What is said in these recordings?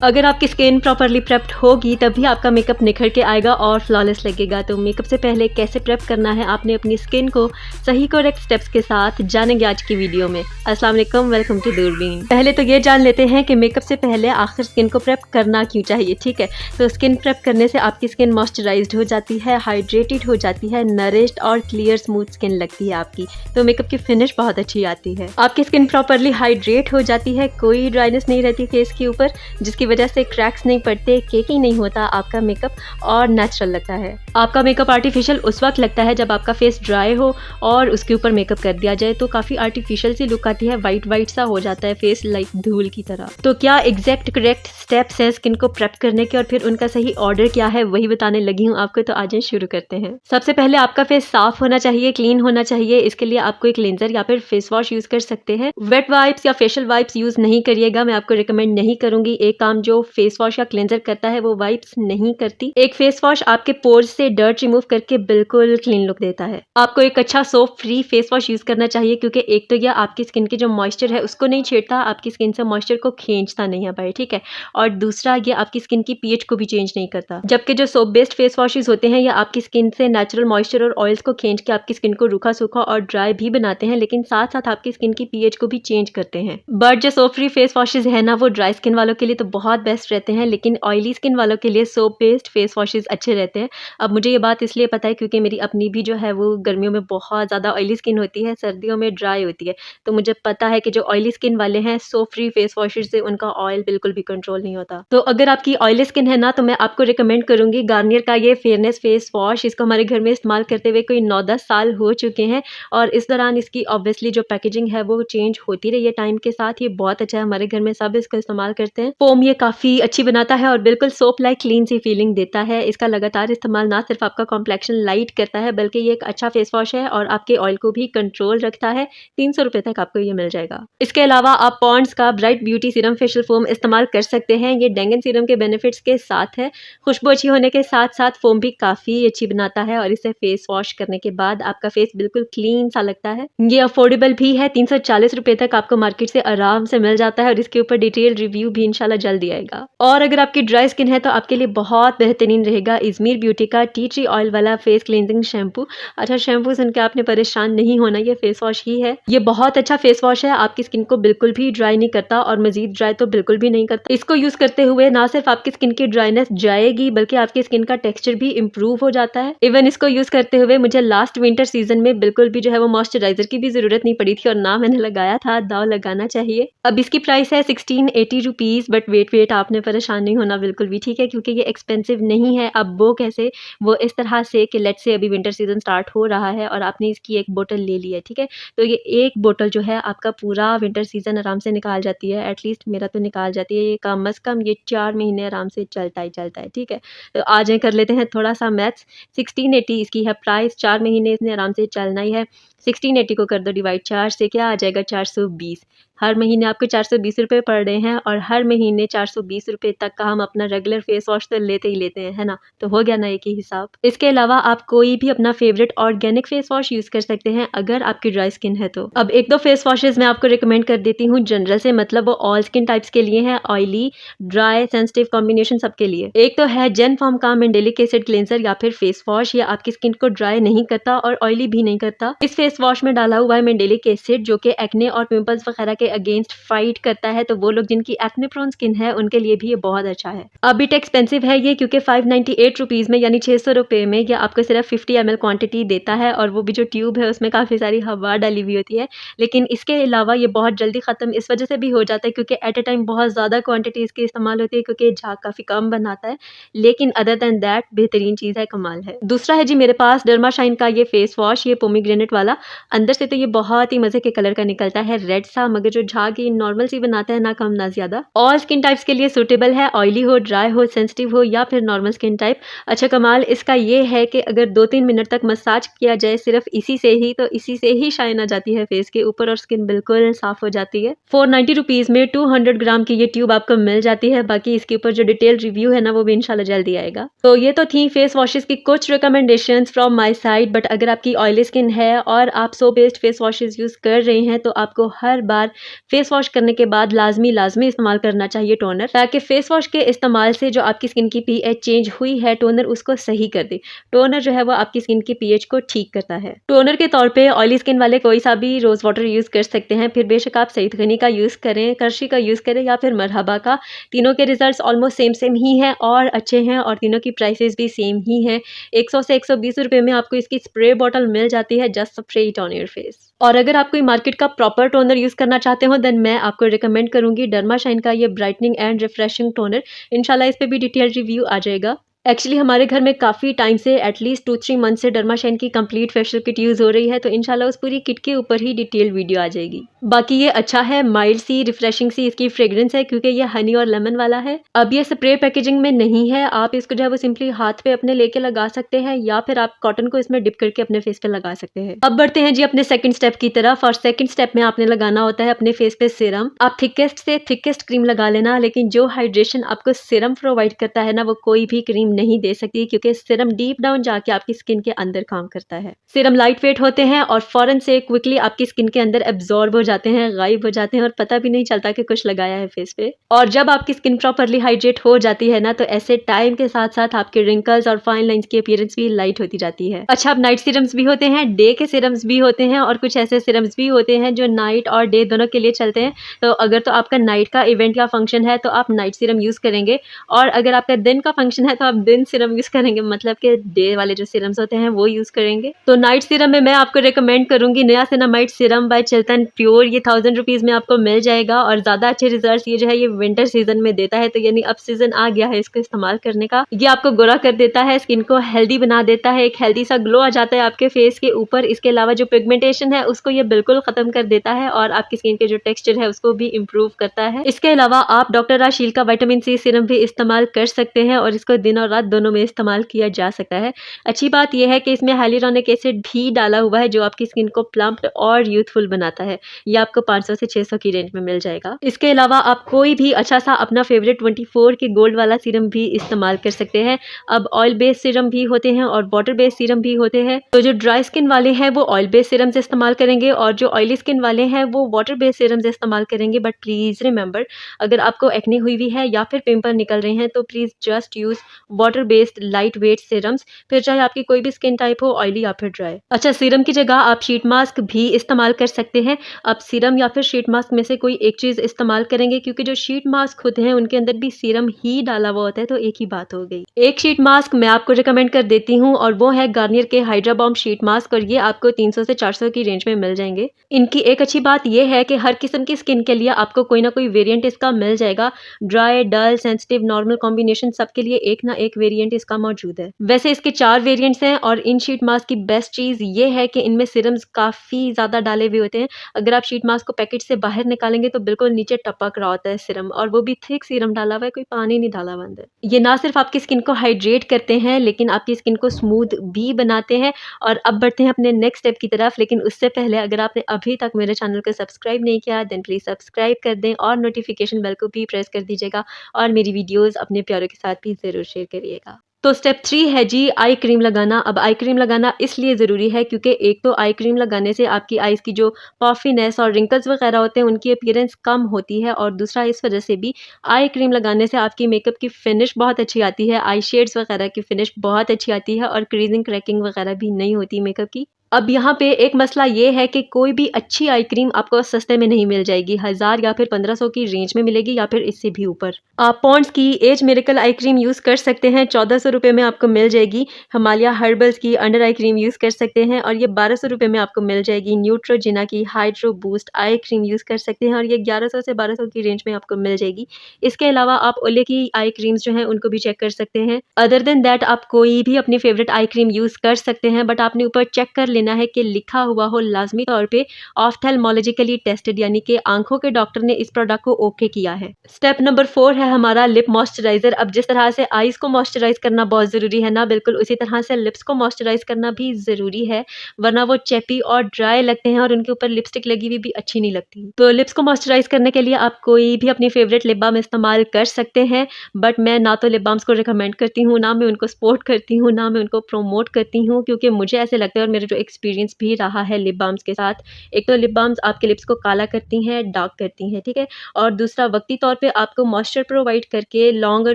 अगर आपकी skin properly prepped होगी तभी आपका मेकअप निखर के आएगा और फ्लॉलेस लगेगा। तो मेकअप से पहले कैसे प्रेप करना है आपने अपनी स्किन को सही करेक्ट स्टेप्स के साथ जानेंगे आज की वीडियो में। अस्सलाम वालेकुम, वेलकम टू दूरबीन। पहले तो ये जान लेते हैं कि मेकअप से पहले आखिर स्किन को प्रेप करना क्यों चाहिए। ठीक है, तो स्किन प्रेप करने से आपकी स्किन मॉइस्चराइज्ड हो जाती है, हाइड्रेटेड हो जाती है, नरिश्ड और क्लियर स्मूथ स्किन लगती है आपकी। तो मेकअप की फिनिश बहुत अच्छी आती है। आपकी स्किन प्रॉपरली हाइड्रेट हो जाती है, कोई ड्राइनेस नहीं रहती फेस के ऊपर, जिसकी वजह से क्रैक्स नहीं पड़ते, केकी नहीं होता आपका मेकअप और नेचुरल लगता है। आपका मेकअप आर्टिफिशियल उस वक्त लगता है जब आपका फेस ड्राई हो और उसके ऊपर मेकअप कर दिया जाए तो काफी आर्टिफिशियल सी लुक आती है, वाइट वाइट सा हो जाता है फेस, लाइक धूल की तरह। तो क्या एग्जैक्ट करेक्ट स्टेप्स है स्किन को प्रेप करने के और फिर उनका सही ऑर्डर क्या है वही बताने लगी हूँ आपको। तो आज शुरू करते हैं। सबसे पहले आपका फेस साफ होना चाहिए, क्लीन होना चाहिए। इसके लिए आपको एक क्लींजर या फिर फेस वॉश यूज कर सकते हैं। वेट वाइप्स या फेशियल वाइप्स यूज नहीं करिएगा, मैं आपको रिकमेंड नहीं करूंगी। एक काम जो फेस वॉश या क्लेंजर करता है वो वाइप्स नहीं करती। एक फेस वॉश आपके पोर्स से डर्ट रिमूव करके बिल्कुल क्लीन लुक देता है। आपको एक अच्छा soap free face wash use करना चाहिए क्योंकि एक तो यह आपकी स्किन के जो मॉइस्चर है उसको नहीं छेड़ता, आपकी स्किन से मॉइस्चर को खींचता नहीं है भाई, ठीक है। और दूसरा ये आपकी स्किन की पीएच को भी चेंज नहीं करता, जबकि जो सोप बेस्ड फेस वॉशेस होते हैं ये आपकी स्किन से नेचुरल मॉइस्चर और ऑयल्स को खींच के आपकी स्किन को रूखा सूखा और ड्राई भी बनाते हैं, लेकिन साथ साथ आपकी स्किन की पीएच को भी चेंज करते हैं। बट जो सोप फ्री फेस वॉशेस है ना वो ड्राई स्किन वालों के लिए तो बहुत बेस्ट रहते हैं, लेकिन ऑयली स्किन वालों के लिए सोप बेस्ड फेस वॉशेस अच्छे रहते हैं। अब मुझे ये बात इसलिए पता है क्योंकि मेरी अपनी भी जो है वो गर्मियों में बहुत ज़्यादा ऑयली स्किन होती है, सर्दियों में ड्राई होती है। तो मुझे पता है कि जो ऑयली स्किन वाले हैं सोप फ्री फेस वॉशेस से उनका ऑयल बिल्कुल भी कंट्रोल नहीं होता। तो अगर आपकी ऑयली स्किन है ना तो मैं आपको रिकमेंड करूंगी गार्नियर का ये फेयरनेस फेस वॉश। इसको हमारे घर में इस्तेमाल करते हुए कोई 9-10 साल हो चुके हैं और इस दौरान इसकी ऑब्वियसली जो पैकेजिंग है वो चेंज होती रही है टाइम के साथ। ये बहुत अच्छा है, हमारे घर में सब इसको इस्तेमाल करते हैं। फोम ये काफ़ी अच्छी बनाता है और बिल्कुल सोप लाइक क्लीन सी फीलिंग देता है। इसका लगातार इस्तेमाल ना सिर्फ आपका कॉम्प्लेक्शन लाइट करता है बल्कि ये एक अच्छा फेस वॉश है और आपके ऑयल को भी कंट्रोल रखता है। 300 रुपये तक आपको ये मिल जाएगा। इसके अलावा आप पॉन्ड्स का bright beauty serum facial foam इस्तेमाल कर सकते हैं। ये डेंगन सीरम के बेनिफिट्स के साथ है, खुशबू अच्छी होने के साथ साथ फोम भी काफ़ी अच्छी बनाता है और इसे फेस वॉश करने के बाद आपका फेस बिल्कुल क्लीन सा लगता है। ये अफोर्डेबल भी है, 340 रुपये तक आपको मार्केट से आराम से मिल जाता है और इसके ऊपर डिटेल रिव्यू भी इंशाल्लाह जल्दी आएगा। और अगर आपकी ड्राई स्किन है तो आपके लिए बहुत बेहतरीन रहेगा इजमीर ब्यूटी का टी ट्री ऑयल वाला फेस क्लींजिंग शैम्पू। अच्छा, शैम्पू सुन के आपने परेशान नहीं होना, ये फेस वॉश ही है। ये बहुत अच्छा फेस वॉश है, आपकी स्किन को बिल्कुल भी ड्राई नहीं करता और मजीद ड्राई तो बिल्कुल भी नहीं करता। इसको यूज करते हुए ना सिर्फ आपकी स्किन की ड्राइनेस जाएगी बल्कि आपकी स्किन का टेक्सचर भी इंप्रूव हो जाता है। इवन इसको यूज करते हुए मुझे लास्ट विंटर सीजन में बिल्कुल भी जो है वो मॉइस्चराइजर की भी जरूरत नहीं पड़ी थी और ना मैंने लगाया था, दाव लगाना चाहिए। अब इसकी प्राइस है 1680 रुपीज। बट वेट आपने परेशान नहीं होना बिल्कुल भी, ठीक है, क्योंकि ये एक्सपेंसिव नहीं है। अब वो कैसे, वो इस तरह से कि लेट्स से अभी विंटर सीजन स्टार्ट हो रहा है और आपने इसकी एक बोतल ले ली है, ठीक है, तो ये एक बोतल जो है आपका पूरा विंटर सीजन आराम से निकाल जाती है। एटलीस्ट मेरा तो निकाल जाती है, ये कम अज कम ये 4 महीने आराम से चलता है, ठीक है। तो आज कर लेते हैं थोड़ा सा मैथ्स। 1680 इसकी है प्राइस, 4 महीने इसने आराम से चलना ही है। 1680 को कर दो डिवाइड 4 से, क्या आ जाएगा 420। हर महीने आपको 420 रुपये पड़ रहे हैं और हर महीने 420 रुपये तक का हम अपना रेगुलर फेस वॉश तो लेते ही लेते हैं, है ना। तो हो गया ना एक ही हिसाब। इसके अलावा आप कोई भी अपना favourite organic face wash use कर सकते हैं अगर आपकी ड्राई स्किन है तो। अब एक दो फेस वॉशेस मैं आपको रिकमेंड कर देती हूँ जनरल से, मतलब वो ऑल स्किन टाइप्स के लिए है, ऑयली ड्राई सेंसिटिव कॉम्बिनेशन सबके लिए। एक तो है जेन फॉर्म का मेंडेलिक एसिड क्लेंसर या फिर फेस वॉश। ये आपकी स्किन को ड्राई नहीं करता और ऑयली भी नहीं करता। इस फेस वॉश में डाला हुआ है मेंडेलिक एसिड जो कि एक्ने और पिंपल्स वगैरह के अगेंस्ट फाइट करता है, तो वो लोग जिनकी एक्ने प्रोन स्किन है उनके लिए भी ये बहुत अच्छा है। अब बिट एक्सपेंसिव है ये क्योंकि 598 रुपीज में यानी 600 रुपये में ये आपको सिर्फ 50 ml क्वांटिटी देता है और वो भी जो ट्यूब है उसमें काफ़ी सारी हवा डाली हुई होती है। लेकिन इसके अलावा ये बहुत जल्दी ख़त्म इस वजह से भी हो जाता है क्योंकि एट ए टाइम बहुत ज़्यादा क्वांटिटी इसकी इस्तेमाल होती है क्योंकि झाग काफ़ी कम बनाता है। लेकिन अदर दैन दैट बेहतरीन चीज़ है, कमाल है। दूसरा है जी मेरे पास डर्मा शाइन का ये फेस वॉश, ये पोमीग्रेनेट वाला। अंदर से तो ये बहुत ही मजे के कलर का निकलता है, रेड सा, मगर जो झाग ये नॉर्मल सी बनाता है, ना कम ना ज्यादा। ऑल स्किन टाइप्स के लिए सूटेबल है, ऑयली हो, ड्राई हो, सेंसिटिव हो या फिर नॉर्मल स्किन टाइप। अच्छा, कमाल इसका ये है कि अगर 2-3 मिनट तक मसाज किया जाए सिर्फ इसी से ही, तो इसी से ही शाइन आ जाती है फेस के ऊपर और स्किन बिल्कुल साफ हो जाती है। 490 रुपीज में 200 ग्राम की ये ट्यूब आपको मिल जाती है। बाकी इसके ऊपर जो डिटेल रिव्यू है ना वो भी इंशाल्लाह जल्दी आएगा। तो ये तो थी फेस वॉशेस की कुछ recommendations from my side. But अगर आपकी ऑयली स्किन है और आप soap based face washes use कर रहे हैं तो आपको हर बार फेस वॉश करने के बाद लाजमी इस्तेमाल करना चाहिए टोनर, ताकि फेस वॉश के इस्तेमाल से जो आपकी स्किन की पीएच चेंज हुई है टोनर उसको सही कर दे। टोनर जो है वो आपकी स्किन की पीएच को ठीक करता है। टोनर के तौर पे ऑयली स्किन वाले कोई सा भी रोज वाटर यूज कर सकते हैं, फिर बेशक आप सईद गनी का यूज करें, करशी का यूज करें या फिर मरहबा का। तीनों के रिजल्ट्स ऑलमोस्ट सेम ही हैं और अच्छे हैं और तीनों की प्राइसेस भी सेम ही है। 100 से 120 रुपए में आपको इसकी स्प्रे बॉटल मिल जाती है। Just spray it on your face. और अगर आप कोई मार्केट का प्रॉपर टोनर यूज करना चाहते हो देन मैं आपको रिकमेंड करूंगी डर्माशाइन का ये ब्राइटनिंग एंड रिफ्रेशिंग टोनर। इंशाल्लाह इस पे भी डिटेल रिव्यू आ जाएगा। एक्चुअली हमारे घर में काफ़ी टाइम से एटलीस्ट 2-3 मंथ से डर्माशाइन की कंप्लीट फेशियल किट यूज़ हो रही है, तो इंशाल्लाह उस पूरी किट के ऊपर ही डिटेल वीडियो आ जाएगी। बाकी ये अच्छा है, माइल्ड सी रिफ्रेशिंग सी इसकी फ्रेग्रेंस है क्योंकि ये हनी और लेमन वाला है। अब ये स्प्रे पैकेजिंग में नहीं है, आप इसको जो है वो सिंपली हाथ पे अपने लेके लगा सकते हैं या फिर आप कॉटन को इसमें डिप करके अपने फेस पे लगा सकते हैं। अब बढ़ते हैं जी अपने सेकंड स्टेप की तरफ। और सेकंड स्टेप में आपने लगाना होता है अपने फेस पे सीरम। आप थिकेस्ट से थिकेस्ट क्रीम लगा लेना, लेकिन जो हाइड्रेशन आपको सीरम प्रोवाइड करता है ना वो कोई भी क्रीम नहीं दे सकती, क्योंकि सीरम डीप डाउन जाके आपकी स्किन के अंदर काम करता है। सीरम लाइट वेट होते हैं और फौरन से क्विकली आपकी स्किन के अंदर एब्जॉर्ब हो जाते हैं, गायब हो जाते हैं और पता भी नहीं चलता कि कुछ लगाया है फेस पे। और जब आपकी स्किन प्रॉपरली हाइड्रेट हो जाती है ना तो ऐसे टाइम के साथ साथ आपके रिंकल्स और फाइन लाइंस की अपीयरेंस भी लाइट होती जाती है। अच्छा, अब नाइट सीरम्स भी होते हैं, डे के सीरम्स भी होते हैं और कुछ ऐसे सीरम्स भी होते हैं जो नाइट और डे दोनों के लिए चलते हैं। तो अगर तो आपका नाइट का इवेंट या फंक्शन है तो आप नाइट सीरम यूज करेंगे, और अगर आपका दिन का फंक्शन है तो आप दिन सीरम यूज करेंगे, मतलब कि डे वाले जो सीरम्स होते हैं वो यूज करेंगे। तो नाइट सीरम में मैं आपको रेकमेंड करूंगी niacinamide serum bye Chiltan pure. ये 1000 रुपीज में आपको मिल जाएगा और ज्यादा अच्छे रिजल्ट्स ये जो है ये विंटर सीजन में देता है। तो यानी अब सीजन आ गया है इसको इस्तेमाल करने का। ये आपको गोरा कर देता है, स्किन को हेल्दी बना देता है, एक हेल्दी सा ग्लो आ जाता है आपके फेस के ऊपर। इसके अलावा जो पिगमेंटेशन है उसको ये बिल्कुल खत्म कर देता है और आपकी स्किन के जो टेक्सचर है उसको भी इम्प्रूव करता है। इसके अलावा आप डॉक्टर राशील का विटामिन सी सीरम भी इस्तेमाल कर सकते हैं और इसको दिन और रात दोनों में इस्तेमाल किया जा सकता है। अच्छी बात यह है कि इसमें हाइलुरोनिक एसिड भी डाला हुआ है जो आपकी स्किन को प्लम्प्ड और यूथफुल बनाता है। ये आपको 500 से 600 की रेंज में मिल जाएगा। इसके अलावा आप कोई भी अच्छा सा अपना फेवरेट 24 के गोल्ड वाला सीरम भी इस्तेमाल कर सकते हैं। अब ऑयल बेस्ड सीरम भी होते हैं और वाटर बेस्ड सीरम भी होते हैं। तो जो ड्राई स्किन वाले हैं वो ऑयल बेस्ड सीरम इस्तेमाल करेंगे और जो ऑयली स्किन वाले हैं वो वाटर बेस्ड सीरम इस्तेमाल करेंगे। बट प्लीज रिमेंबर, अगर आपको एक्ने हुई हुई है या फिर पिंपल निकल रहे हैं तो please just use water based light weight serums, फिर चाहे आपकी कोई भी स्किन टाइप हो, ऑयली या फिर ड्राई। अच्छा, सीरम की जगह आप शीट मास्क भी इस्तेमाल कर सकते हैं। आप सीरम या फिर शीट मास्क में से कोई एक चीज इस्तेमाल करेंगे, क्योंकि जो शीट मास्क होते हैं उनके अंदर भी सीरम ही डाला हुआ होता है। तो एक ही बात हो गई। एक शीट मास्क मैं आपको रिकमेंड कर देती हूँ और वो है गार्नियर के हाइड्रा बॉम्ब शीट मास्क, और ये आपको 300 से 400 की रेंज में मिल जाएंगे। इनकी एक अच्छी बात यह है कि हर किस्म की स्किन के लिए आपको कोई ना कोई वेरिएंट इसका मिल जाएगा। ड्राई, डल, सेंसिटिव, नॉर्मल कॉम्बिनेशन सबके लिए एक ना एक वेरिएंट इसका मौजूद है। वैसे इसके 4 वेरिएंट्स हैं और इन शीट मास्क की बेस्ट चीज ये है कि इनमें सीरम्स काफी ज्यादा डाले हुए होते हैं। अगर आप शीट मास्क को पैकेट से बाहर निकालेंगे तो बिल्कुल नीचे टपक रहा होता है सीरम, और वो भी थिक सीरम डाला हुआ है, कोई पानी नहीं डाला हुआ अंदर। ये ना सिर्फ आपकी स्किन को हाइड्रेट करते हैं लेकिन आपकी स्किन को स्मूथ भी बनाते हैं। और अब बढ़ते हैं अपने नेक्स्ट स्टेप की तरफ, लेकिन उससे पहले अगर आपने अभी तक मेरे चैनल को सब्सक्राइब नहीं किया देन प्लीज सब्सक्राइब कर दें और नोटिफिकेशन बेल को भी प्रेस कर दीजिएगा और मेरी वीडियोस अपने प्यारों के साथ भी जरूर शेयर करिएगा। तो स्टेप 3 है जी आई क्रीम लगाना। अब आई क्रीम लगाना इसलिए ज़रूरी है क्योंकि एक तो आई क्रीम लगाने से आपकी आईज़ की जो पॉफीनेस और रिंकल्स वगैरह होते हैं उनकी अपीयरेंस कम होती है, और दूसरा इस वजह से भी आई क्रीम लगाने से आपकी मेकअप की फिनिश बहुत अच्छी आती है, आई शेड्स वगैरह की फिनिश बहुत अच्छी आती है और क्रीजिंग क्रैकिंग वगैरह भी नहीं होती मेकअप की। अब यहाँ पे एक मसला ये है कि कोई भी अच्छी आई क्रीम आपको सस्ते में नहीं मिल जाएगी। 1000 या फिर 1500 की रेंज में मिलेगी या फिर इससे भी ऊपर। आप पॉन्ड्स की age miracle eye cream use कर सकते हैं, 1400 रुपये में आपको मिल जाएगी। हिमालय हर्बल्स की अंडर आई क्रीम यूज़ कर सकते हैं और ये 1200 रुपये में आपको मिल जाएगी। न्यूट्रोजिना की हाइड्रो बूस्ट आई क्रीम यूज़ कर सकते हैं और ये 1100 से 1200 की रेंज में आपको मिल जाएगी। इसके अलावा आप ओले की आई क्रीम्स जो हैं उनको भी चेक कर सकते हैं। अदर देन दैट आप कोई भी अपनी फेवरेट आई क्रीम यूज़ कर सकते हैं, बट आपने ऊपर चेक कर लेना है कि लिखा हुआ हो लाजमी तौर पे ऑफ्थेल्मोलॉजिकली टेस्टेड, यानी कि आंखों के डॉक्टर ने इस प्रोडक्ट को ओके किया है। स्टेप नंबर 4 है हमारा लिप मॉइस्चराइजर। अब जिस तरह से आईज को मॉइस्चराइज करना बहुत जरूरी है ना, बिल्कुल उसी तरह से लिप्स को मॉइस्चराइज करना भी जरूरी है, वरना वो चैपी और ड्राई लगते हैं और उनके ऊपर लिपस्टिक लगी हुई भी अच्छी नहीं लगती। तो लिप्स को मॉइस्चराइज करने के लिए आप कोई भी अपनी फेवरेट लिप बाम इस्तेमाल कर सकते हैं, बट मैं ना तो लिप बाम्स को रिकमेंड करती हूँ, ना मैं उनको सपोर्ट करती हूँ, ना मैं उनको प्रोमोट करती हूँ, क्योंकि मुझे ऐसे लगता है और मेरे जो एक्सपीरियंस भी रहा है लिप बाम्स के साथ। एक तो लिप बाम्स आपके लिप्स को काला करती हैं, डार्क करती हैं, ठीक है? और दूसरा वक्ती तौर पे आपको मॉइस्चर प्रोवाइड करके लॉन्गर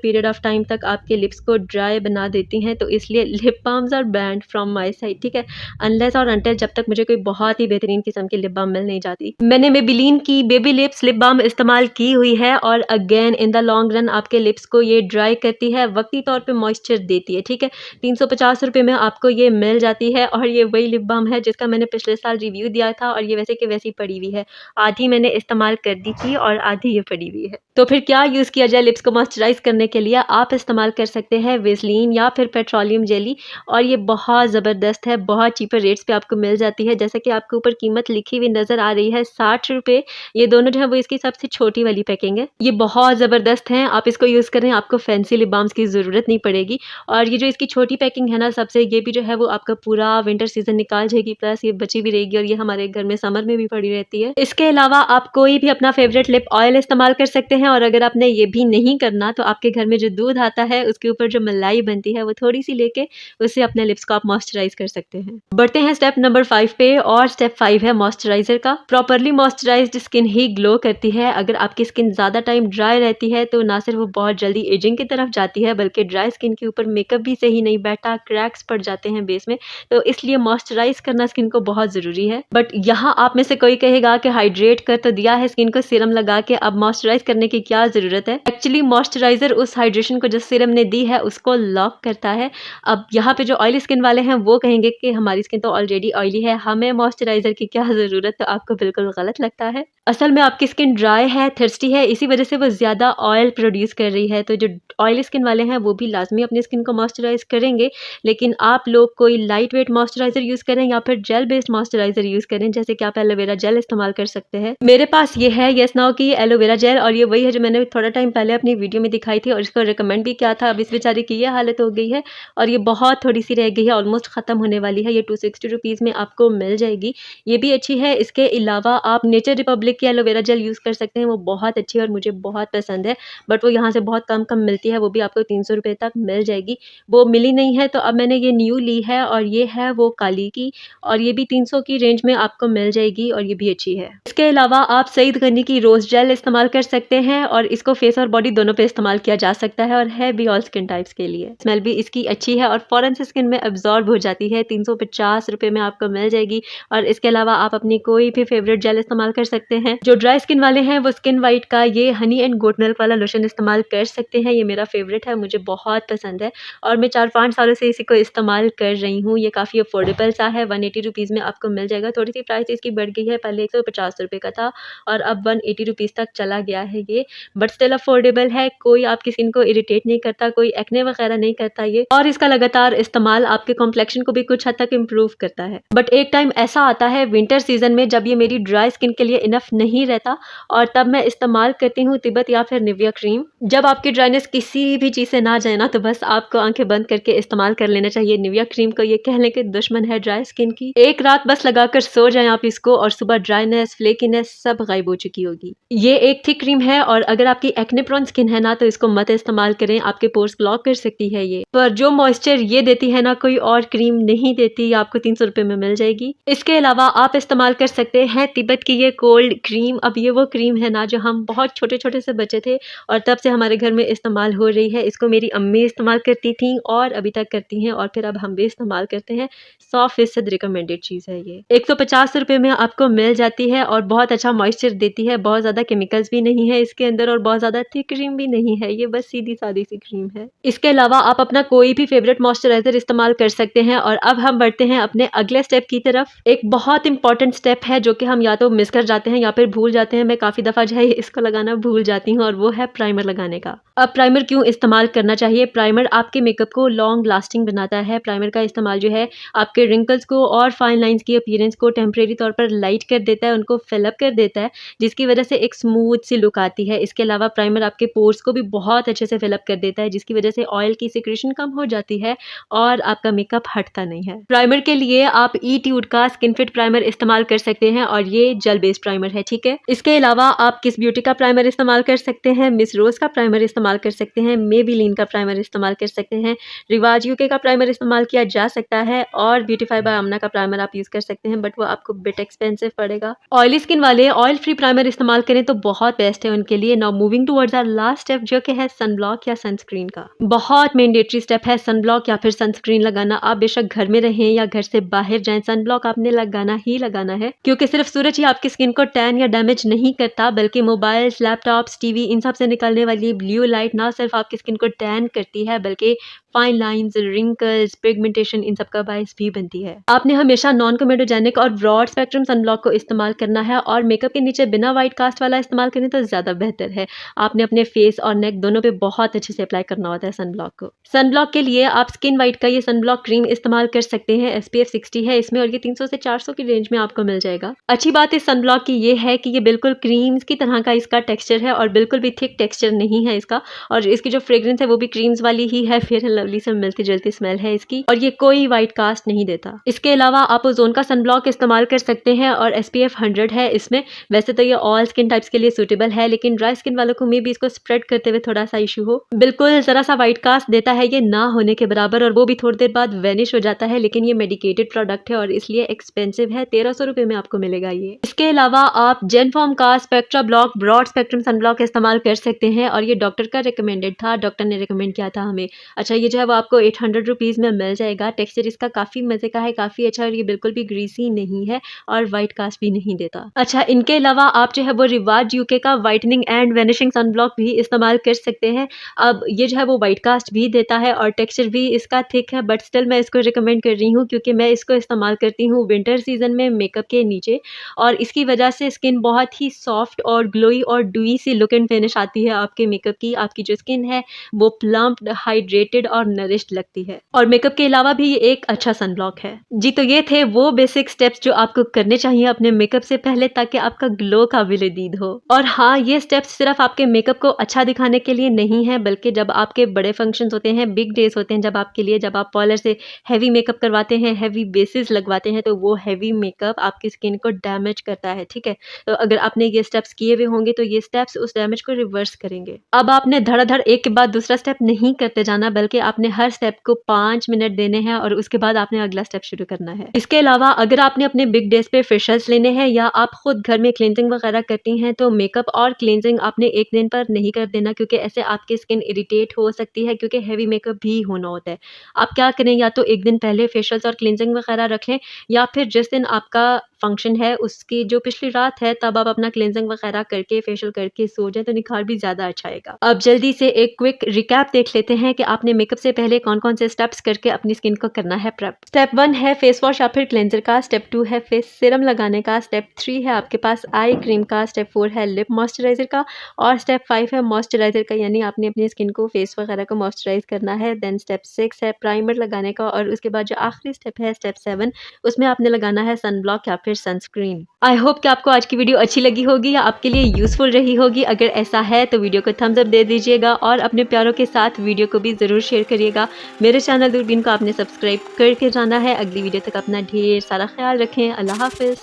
पीरियड ऑफ टाइम तक आपके लिप्स को ड्राई बना देती हैं। तो इसलिए lip balms are banned from my side, ठीक है? अनलेस और अनटिल जब तक मुझे कोई बहुत ही बेहतरीन किस्म की लिप बाम मिल नहीं जाती। मैंने मेबेलिन की बेबी लिप्स लिप बाम इस्तेमाल की हुई है और again in the long run आपके लिप्स को ये ड्राई करती है, वक्ती तौर पे मॉइस्चर देती है, ठीक है? 350 रुपये में आपको ये मिल जाती है और ये वही लिप बाम है जिसका मैंने पिछले साल रिव्यू दिया था और ये वैसे कि वैसी पड़ी हुई है। आधी मैंने इस्तेमाल कर दी थी और आधी ये पड़ी हुई है। तो फिर क्या यूज़ किया जाए लिप्स को मॉइस्चराइज करने के लिए? आप इस्तेमाल कर सकते हैं वेसलीन या फिर पेट्रोलियम जेली और ये बहुत ज़बरदस्त है, बहुत चीपर रेट्स पे आपको मिल जाती है। जैसे कि आपके ऊपर कीमत लिखी हुई नज़र आ रही है 60 रुपये। ये दोनों जो है वो इसकी सबसे छोटी वाली पैकिंग है। ये बहुत ज़बरदस्त हैं, आप इसको यूज़ करें, आपको फैंसी लिप बाम्स की ज़रूरत नहीं पड़ेगी। और ये जो इसकी छोटी पैकिंग है ना सबसे, ये भी जो है वो आपका पूरा विंटर सीजन निकाल जाएगी, प्लस ये बची भी रहेगी और ये हमारे घर में समर में भी पड़ी रहती है। इसके अलावा आप कोई भी अपना फेवरेट लिप ऑयल इस्तेमाल कर सकते हैं और अगर आपने ये भी नहीं करना तो आपके घर में जो दूध आता है उसके ऊपर जो मलाई बनती है वो थोड़ी सी लेके उससे अपने लिप्स को आप मॉइस्चराइज कर सकते हैं। बढ़ते हैं स्टेप नंबर 5 पे और स्टेप 5 है मॉइस्चराइजर का। प्रॉपरली मॉइस्चराइज्ड स्किन ही ग्लो करती है। अगर आपकी स्किन ज़्यादा टाइम ड्राई रहती है तो ना सिर्फ वो बहुत जल्दी एजिंग की तरफ जाती है बल्कि ड्राई स्किन के ऊपर मेकअप भी सही नहीं बैठता, क्रैक्स पड़ जाते हैं बेस में। तो इसलिए मॉइस्चराइज करना स्किन को बहुत ज़रूरी है। बट यहाँ आप में से कोई कहेगा कि हाइड्रेट कर तो दिया है स्किन को सीरम लगा के, अब मॉइस्चराइज करने की क्या ज़रूरत है? एक्चुअली मॉइस्चराइजर उस हाइड्रेशन को जो सीरम ने दी है उसको लॉक करता है। अब यहाँ पे जो ऑयली स्किन वाले हैं वो कहेंगे कि हमारी स्किन तो ऑलरेडी ऑयली है, हमें मॉइस्चराइजर की क्या ज़रूरत? तो आपको बिल्कुल गलत लगता है। असल में आपकी स्किन ड्राई है, थर्स्टी है, इसी वजह से वो ज़्यादा ऑयल प्रोड्यूस कर रही है। तो जो ऑयली स्किन वाले हैं वो भी लाजमी अपनी स्किन को मॉइस्चराइज करेंगे, लेकिन आप लोग कोई लाइट वेट मॉइस्चराइजर यूज़ करें या फिर जेल बेस्ड मॉइस्चराइजर यूज़ करें, जैसे कि आप एलोवेरा जेल इस्तेमाल कर सकते हैं। मेरे पास ये है येस नाउ की एलोवेरा जेल और ये वही है जो मैंने थोड़ा टाइम पहले अपनी वीडियो में दिखाई थी और इसको रिकमेंड भी किया था। अब इस बेचारी की ये हालत हो गई है और ये बहुत थोड़ी सी रह गई है, ऑलमोस्ट ख़त्म होने वाली है। ये 260 रुपीज़ में आपको मिल जाएगी, ये भी अच्छी है। इसके अलावा आप नेचर रिपब्लिक की एलोवेरा जेल यूज़ कर सकते हैं, वो बहुत अच्छी है और मुझे बहुत पसंद है। बट वो यहाँ से बहुत कम मिलती है, वो भी आपको 300 रुपये तक मिल जाएगी। वो मिली नहीं है तो अब मैंने ये न्यू ली है और ये है वो काली की और ये भी 300 की रेंज में आपको मिल जाएगी और ये भी अच्छी है। इसके अलावा आप सईद गनी की रोज़ जेल इस्तेमाल कर सकते हैं और इसको फेस और बॉडी दोनों पे इस्तेमाल किया जा सकता है और है भी ऑल स्किन टाइप्स के लिए। स्मेल भी इसकी अच्छी है और फ़ौरन से स्किन में एब्जॉर्ब हो जाती है। 350 रुपये में आपको मिल जाएगी और इसके अलावा आप अपनी कोई भी फेवरेट जेल इस्तेमाल कर सकते हैं। जो ड्राई स्किन वाले हैं वो स्किन वाइट का ये हनी एंड गोट मिल्क वाला लोशन इस्तेमाल कर सकते हैं। ये मेरा फेवरेट है, मुझे बहुत पसंद है और मैं 4-5 सालों से इसी को इस्तेमाल कर रही हूँ। ये काफ़ी अफोर्डेबल सा है, 180 रुपीज़ में आपको मिल जाएगा। थोड़ी सी प्राइस इसकी बढ़ गई है, पहले 150 रुपये का था और अब 180 रुपीज़ तक चला गया है ये, बट स्टिल अफोर्डेबल है। कोई आपकी स्किन को इरिटेट नहीं करता, कोई एक्ने वगैरह नहीं करता ये, और इसका लगातार इस्तेमाल आपके कॉम्प्लेक्शन को भी कुछ हद तक इम्प्रूव करता है। बट एक टाइम ऐसा आता है विंटर सीजन में जब ये मेरी ड्राई स्किन के लिए इनफ नहीं रहता और तब मैं इस्तेमाल करती हूँ तिब्बत या फिर निविया क्रीम। जब आपकी ड्राइनेस किसी भी चीज़ से ना जाए ना तो बस आपको आंखें बंद करके इस्तेमाल कर लेना चाहिए निविया क्रीम को। ये कहने के दुश्मन है ड्राई स्किन की। एक रात बस लगाकर सो जाएं आप इसको और सुबह ड्राइनेस, फ्लेकीनेस सब गायब हो चुकी होगी। ये एक थिक क्रीम है और अगर आपकी एक्ने प्रोन स्किन है ना तो इसको मत इस्तेमाल करें, आपके पोर्स ब्लॉक कर सकती है ये। पर जो मॉइस्चर ये देती है ना कोई और क्रीम नहीं देती, आपको 300 रुपये में मिल जाएगी। इसके अलावा आप इस्तेमाल कर सकते हैं तिब्बत की ये कोल्ड क्रीम। अब ये वो क्रीम है ना जो हम बहुत छोटे छोटे से बच्चे थे और तब से हमारे घर में इस्तेमाल हो रही है। इसको मेरी अम्मी इस्तेमाल करती थी और अभी तक करती हैं और फिर अब हम भी इस्तेमाल करते हैं। 100% रिकमेंडेड चीज़ है ये। 150 रुपये में आपको मिल जाती है और बहुत अच्छा मॉइस्चर देती है। बहुत ज़्यादा केमिकल्स भी नहीं है इसके अंदर और बहुत ज़्यादा थिक क्रीम भी नहीं है, ये बस सीधी सादी सी क्रीम है। इसके अलावा आप अपना कोई भी फेवरेट मॉइस्चराइजर इस्तेमाल कर सकते हैं। और अब हम बढ़ते हैं अपने अगले स्टेप की तरफ। एक बहुत इंपॉर्टेंट स्टेप है जो कि हम या तो मिस कर जाते हैं या फिर भूल जाते हैं। मैं काफ़ी दफ़ा जो है इसको लगाना भूल जाती हूँ और वो है प्राइमर लगाने का। अब प्राइमर क्यों इस्तेमाल करना चाहिए? प्राइमर आपके मेकअप को लॉन्ग लास्टिंग बनाता है। प्राइमर का इस्तेमाल जो है आपके रिंकल्स को और फाइन लाइंस की अपीयरेंस को टेम्परेरी तौर पर लाइट कर देता है, उनको फिलअप कर देता है, जिसकी वजह से एक स्मूथ सी लुक आती है। इसके अलावा प्राइमर आपके पोर्स को भी बहुत अच्छे से फिलअप कर देता है, जिसकी वजह से ऑयल की सिक्रेशन कम हो जाती है और आपका मेकअप हटता नहीं है। प्राइमर के लिए आप ईट्यूड का स्किन फिट प्राइमर इस्तेमाल कर सकते हैं और ये जेल बेस्ड प्राइमर है, ठीक है। इसके अलावा आप किस ब्यूटी का प्राइमर इस्तेमाल कर सकते हैं, मिस रोज का प्राइमर इस्तेमाल कर सकते हैं, मेबेलिन का प्राइमर इस्तेमाल कर सकते हैं, रिवाज यूके का प्राइमर इस्तेमाल किया जा सकता है और ब्यूटीफाई ब्यूटीफाई बाय आमना का प्राइमर आप यूज़ कर सकते हैं, बट वो आपको बिट एक्सपेंसिव पड़ेगा। ऑयली स्किन वाले ऑयल फ्री प्राइमर इस्तेमाल करें तो बहुत बेस्ट है उनके लिए। Now moving towards our last step, जो कि है सनब्लॉक या सनस्क्रीन का। बहुत मैंडेटरी स्टेप है सनब्लॉक या फिर सनस्क्रीन लगाना। आप बेशक घर में रहें या घर से बाहर जाएं, सनब्लॉक आपने लगाना ही लगाना है, क्योंकि सिर्फ सूरज ही आपकी स्किन को टैन या डैमेज नहीं करता, बल्कि मोबाइल्स, लैपटॉप्स, टीवी, इन सब से निकलने वाली ब्लू लाइट ना सिर्फ आपकी स्किन को टैन करती है, बल्कि फाइन लाइंस, रिंकल्स, पिगमेंटेशन, इन सब का बायस भी बनती है। आपने हमेशा नॉन कोमेडोजेनिक और ब्रॉड स्पेक्ट्रम सनब्लॉक को इस्तेमाल करना है, और मेकअप के नीचे बिना वाइट कास्ट वाला इस्तेमाल करें तो ज़्यादा बेहतर है। आपने अपने फेस और नेक दोनों पे बहुत अच्छे से अप्लाई करना होता है सनब्लॉक को। सनब्लॉक के लिए आप स्किन वाइट का ये सनब्लॉक क्रीम इस्तेमाल कर सकते हैं। SPF 60 है इसमें, और ये 300 से 400 की रेंज में आपको मिल जाएगा। अच्छी बात इस सनब्लॉक की ये है कि ये बिल्कुल क्रीम्स की तरह का इसका टेक्सचर है, और बिल्कुल भी थिक टेक्सचर नहीं है इसका, और इसकी जो फ्रेग्रेंस है वो भी क्रीम्स वाली ही है, फेयर एंड लवली से मिलती जुलती स्मेल है इसकी, और ये कोई वाइट कास्ट नहीं देता। इसके अलावा आप ओजोन का सनब्लॉक इस्तेमाल कर सकते हैं, और SPF 100 है इसमें। वैसे तो ये ऑल स्किन टाइप्स के लिए सूटेबल है, लेकिन ड्राई स्किन वालों को मे भी इसको स्प्रेड करते हुए थोड़ा सा इशू हो। बिल्कुल जरा सा वाइट कास्ट देता है ये, ना होने के बराबर, और वो भी थोड़ी देर बाद वेनिश हो जाता है, लेकिन ये मेडिकेटेड प्रोडक्ट है और इसलिए एक्सपेंसिव है। 1300 रुपए में आपको मिलेगा ये। इसके अलावा आप जेनफॉर्म का spectra block broad spectrum sunblock इस्तेमाल कर सकते हैं, और ये डॉक्टर का रिकमेंडेड था, डॉक्टर ने रिकमेंड किया था हमें। अच्छा, ये जो है वो आपको 800 रुपीज़ में मिल जाएगा। टेक्सचर इसका काफ़ी मज़े का है, काफ़ी अच्छा, और ये बिल्कुल भी ग्रीसी नहीं है और वाइट कास्ट भी नहीं देता। अच्छा, इनके अलावा आप जो है वो रिवाज UK का वाइटनिंग एंड वेनिशिंग सनब्लॉक भी इस्तेमाल कर सकते हैं। अब ये जो है वो वाइट कास्ट भी देता है और टेक्सचर भी इसका थिक है, बट स्टिल मैं इसको रिकमेंड कर रही हूँ, क्योंकि मैं इसको इस्तेमाल करती हूँ विंटर सीजन में मेकअप के नीचे, और इसकी वजह से स्किन बहुत ही सॉफ्ट और ग्लोई और डुई सी लुक एंड फिनिश आती है आपके मेकअप की। आपकी जो स्किन है वो प्लम्प्ड, हाइड्रेटेड और नरिश्ड लगती है, और मेकअप के अलावा भी ये एक अच्छा सनब्लॉक है जी। तो ये थे वो बेसिक स्टेप्स जो आपको करने चाहिए अपने मेकअप से पहले, ताकि आपका ग्लो काबिल दीद हो। और हाँ, ये स्टेप्स सिर्फ आपके मेकअप को अच्छा दिखाने के लिए नहीं है, बल्कि जब आपके बड़े फंक्शंस होते हैं, बिग डेज होते हैं, जब आपके लिए, जब आप पार्लर से हैवी मेकअप करवाते हैं, हैवी बेसिस लगवाते हैं, तो वो हैवी मेकअप आपकी स्किन को डैमेज करता है, ठीक है। तो अगर आपने ये स्टेप्स किए हुए होंगे तो ये स्टेप्स उस डैमेज को रिवर्स करेंगे। अब आपने धड़ाधड़ एक के बाद दूसरा स्टेप नहीं करते जाना, बल्कि आपने हर स्टेप को 5 मिनट देने हैं, और उसके बाद आपने अगला स्टेप शुरू करना है। इसके अलावा अगर आपने अपने बिग डेज पे फेशियल्स लेने हैं, या आप खुद घर में क्लींजिंग वगैरह करती हैं, तो मेकअप और क्लींजिंग आपने एक दिन पर नहीं कर देना, क्योंकि ऐसे आपकी स्किन इरिटेट हो सकती है, क्योंकि हैवी मेकअप भी होना होता है। आप क्या करें, या तो एक दिन पहले फेशियल्स और क्लींजिंग वगैरह रख लें, या फिर जिस दिन आपका फंक्शन है उसकी जो पिछली रात है तब आप अपना क्लींजिंग वगैरह करके फेशियल करके सो जाए, तो निखार भी ज़्यादा अच्छा आएगा। अब जल्दी से एक क्विक रिकैप देख लेते हैं कि आपने मेकअप से पहले कौन कौन से स्टेप्स करके अपनी स्किन को करना है प्रेप। स्टेप 1 है फेस वॉश या फिर क्लेंजर का, स्टेप 2 है फेस सीरम लगाने का, स्टेप 3 है आपके पास आई क्रीम का, स्टेप 4 है लिप मॉइस्चराइजर का, और स्टेप 5 है मॉइस्चराइजर का, यानी आपने अपनी स्किन को फेस वगैरह को मॉइस्चराइज करना है। देन स्टेप 6 है प्राइमर लगाने का, और उसके बाद जो आखिरी स्टेप है स्टेप 7, उसमें आपने लगाना है सनब्लॉक या फिर सनस्क्रीन। आई होप कि आपको आज की वीडियो अच्छी लगी होगी या आपके लिए यूजफुल रही होगी। अगर ऐसा है तो वीडियो को थम्स अप दे दीजिएगा, और अपने प्यारों के साथ वीडियो को भी ज़रूर शेयर करिएगा। मेरे चैनल दूरबीन को आपने सब्सक्राइब करके जाना है। अगली वीडियो तक अपना ढेर सारा ख्याल रखें। अल्लाह हाफिज़।